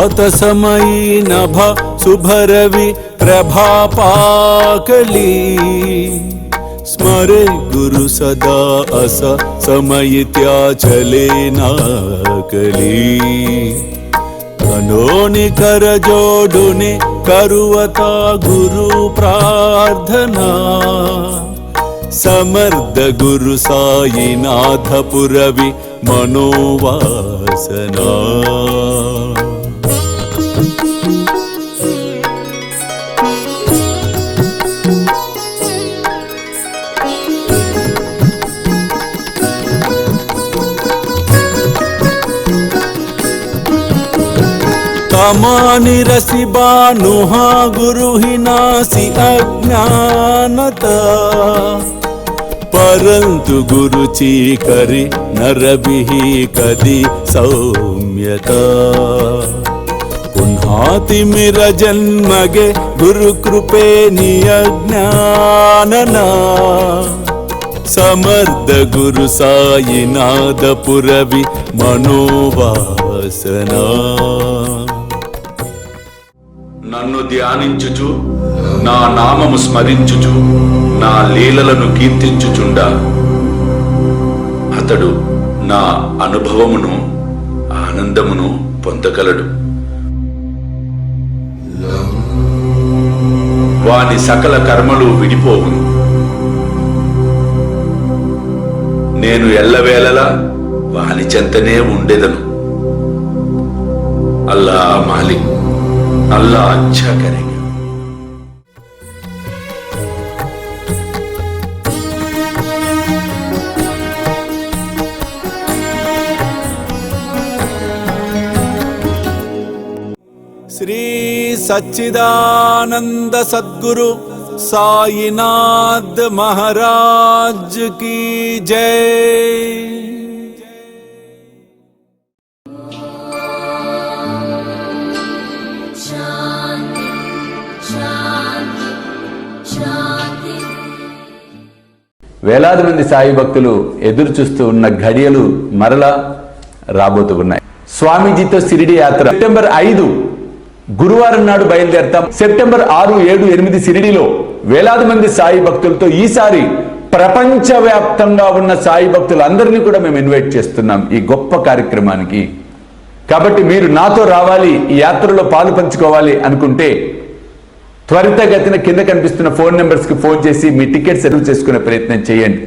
प्रातसमयी नभ शुभरवि प्रभापाकली स्मरे गुरु सदा अस समयित्या चले नाकली कनोनि कर जोडुनि करुवता गुरु प्रार्थना समर्थ गुरु साईनाथ पुरवि मनोवासना तमानि रसि बानुहा गुरुहिनासि अज्ञानता परंतु गुरुची करी नरबिहि कदी सौम्यता पुन्हातिमिर जन्मगे गुरु कृपे नियज्ञानना समर्थ गुरु साईनाथ पुरवि मनोवासना నన్ను ధ్యానించుచు నా నామము స్మరించుచు నా లీలలను కీర్తించుచుండా అతడు నా అనుభవమును ఆనందమును పొందగలడు. వాని సకల కర్మలు విడిపోవును. నేను ఎల్లవేళలా వాని చెంతనే ఉండేదను. అల్లా మాలిక్, अल्लाह अच्छा करेगा. श्री सच्चिदानंद सद्गुरु साईनाथ महाराज की जय. వేలాది మంది సాయి భక్తులు ఎదురు చూస్తూ ఉన్న ఘడియలు మరలా రాబోతూ ఉన్నాయి. స్వామీజీతో షిరిడి యాత్ర సెప్టెంబర్ 5 గురువారం నాడు బయలుదేరతాం. సెప్టెంబర్ 6, 7, 8 షిరిడిలో వేలాది మంది సాయి భక్తులతో ఈసారి ప్రపంచవ్యాప్తంగా ఉన్న సాయి భక్తులందరినీ కూడా మేము ఇన్వైట్ చేస్తున్నాం ఈ గొప్ప కార్యక్రమానికి. కాబట్టి మీరు నాతో రావాలి, ఈ యాత్రలో పాలు పంచుకోవాలి అనుకుంటే త్వరితగతిన కింద కనిపిస్తున్న ఫోన్ నెంబర్స్కి ఫోన్ చేసి మీ టికెట్స్ రిజర్వ్ చేసుకునే ప్రయత్నం చేయండి.